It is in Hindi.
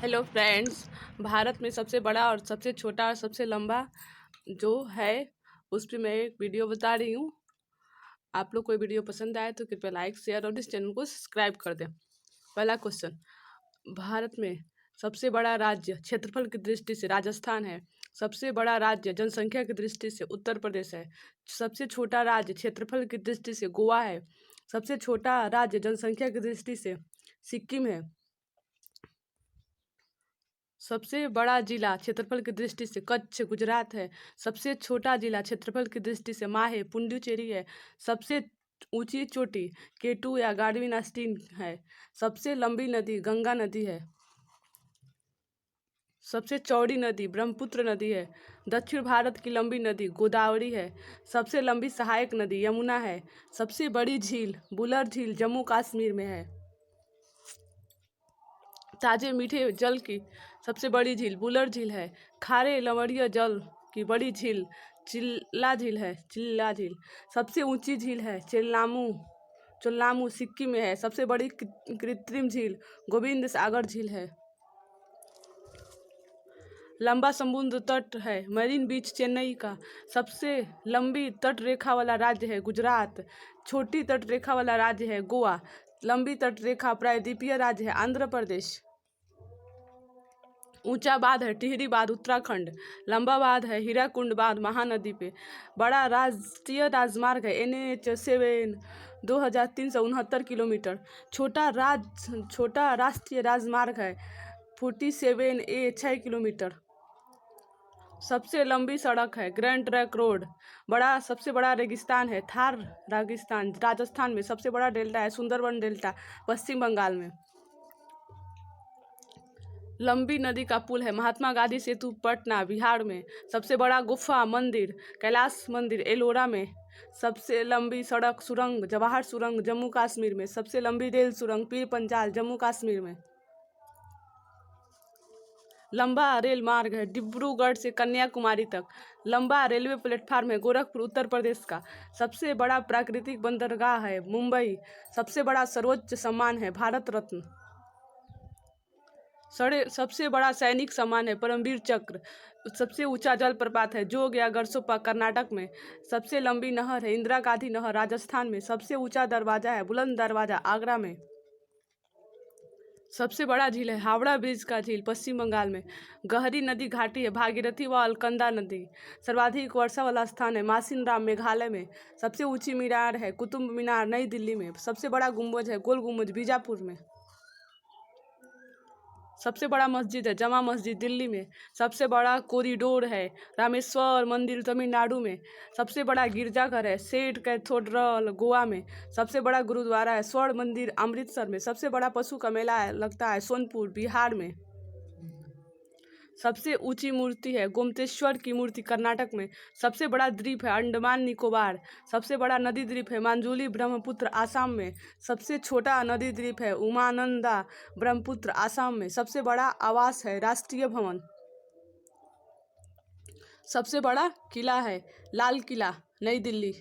Hello friends. भारत में सबसे बड़ा और सबसे छोटा और सबसे लंबा जो है उस पर मैं एक वीडियो बता रही हूँ। आप लोग कोई वीडियो पसंद आए तो कृपया लाइक शेयर और इस चैनल को सब्सक्राइब कर दें। पहला क्वेश्चन, भारत में सबसे बड़ा राज्य क्षेत्रफल की दृष्टि से राजस्थान है। सबसे बड़ा राज्य जनसंख्या की दृष्टि से उत्तर प्रदेश है। सबसे छोटा राज्य क्षेत्रफल की दृष्टि से गोवा है। सबसे छोटा राज्य जनसंख्या की दृष्टि से सिक्किम है। सबसे बड़ा जिला क्षेत्रफल की दृष्टि से कच्छ गुजरात है। सबसे छोटा जिला क्षेत्रफल की दृष्टि से माहे पुडुचेरी है। सबसे ऊंची चोटी केटू या गार्डविन आस्टीन है। सबसे लंबी नदी गंगा नदी है। सबसे चौड़ी नदी ब्रह्मपुत्र नदी है। दक्षिण भारत की लंबी नदी गोदावरी है। सबसे लंबी सहायक नदी यमुना है। सबसे बड़ी झील बुलर झील जम्मू कश्मीर में है। ताजे मीठे जल की सबसे बड़ी झील बुलर झील है। खारे लवणीय जल की बड़ी झील चिल्ला झील है। चिल्ला झील सबसे ऊंची झील है चोल्लामू सिक्किम में है। सबसे बड़ी कृत्रिम झील गोविंद सागर झील है। लंबा समुद्र तट है मरीन बीच चेन्नई का। सबसे लंबी तट रेखा वाला राज्य है गुजरात। छोटी तट रेखा वाला राज्य है गोवा। लंबी तट रेखा प्रायद्वीपीय राज्य है आंध्र प्रदेश। ऊंचा बांध है टिहरी बांध उत्तराखंड। लंबा बांध है हीराकुंड बांध महानदी पे। बड़ा राष्ट्रीय राजमार्ग है NH7 2369 किलोमीटर। छोटा राष्ट्रीय राजमार्ग है 47A 6 किलोमीटर। सबसे लंबी सड़क है ग्रैंड ट्रंक रोड। सबसे बड़ा रेगिस्तान है थार रेगिस्तान राजस्थान में। सबसे बड़ा डेल्टा है सुंदरबन डेल्टा पश्चिम बंगाल में। लंबी नदी का पुल है महात्मा गांधी सेतु पटना बिहार में। सबसे बड़ा गुफा मंदिर कैलाश मंदिर एलोरा में। सबसे लंबी सड़क सुरंग जवाहर सुरंग जम्मू कश्मीर में। सबसे लंबी रेल सुरंग पीर पंजाल जम्मू कश्मीर में। लंबा रेल मार्ग है डिब्रूगढ़ से कन्याकुमारी तक। लंबा रेलवे प्लेटफार्म है गोरखपुर उत्तर प्रदेश का। सबसे बड़ा प्राकृतिक बंदरगाह है मुंबई। सबसे बड़ा सर्वोच्च सम्मान है भारत रत्न। सबसे बड़ा सैनिक सम्मान है परमवीर चक्र। सबसे ऊंचा जलप्रपात है जोग या गरसोपा कर्नाटक में। सबसे लंबी नहर है इंदिरा गांधी नहर राजस्थान में। सबसे ऊंचा दरवाजा है बुलंद दरवाजा आगरा में। सबसे बड़ा झील है हावड़ा ब्रिज का झील पश्चिम बंगाल में। गहरी नदी घाटी है भागीरथी व अलकनंदा नदी। सर्वाधिक वर्षा वाला स्थान है मासिनराम मेघालय में। सबसे ऊंची मीनार है कुतुब मीनार नई दिल्ली में। सबसे बड़ा गुम्बज है गोल गुम्बज बीजापुर में। सबसे बड़ा मस्जिद है जमा मस्जिद दिल्ली में। सबसे बड़ा कॉरिडोर है रामेश्वर मंदिर तमिलनाडु में। सबसे बड़ा गिरजाघर है सेंट कैथेड्रल गोवा में। सबसे बड़ा गुरुद्वारा है स्वर्ण मंदिर अमृतसर में। सबसे बड़ा पशु का मेला लगता है सोनपुर बिहार में। सबसे ऊंची मूर्ति है गोमतेश्वर की मूर्ति कर्नाटक में। सबसे बड़ा द्वीप है अंडमान निकोबार। सबसे बड़ा नदी द्वीप है मांजुली ब्रह्मपुत्र आसाम में। सबसे छोटा नदी द्वीप है उमानंदा ब्रह्मपुत्र आसाम में। सबसे बड़ा आवास है राष्ट्रीय भवन। सबसे बड़ा किला है लाल किला नई दिल्ली।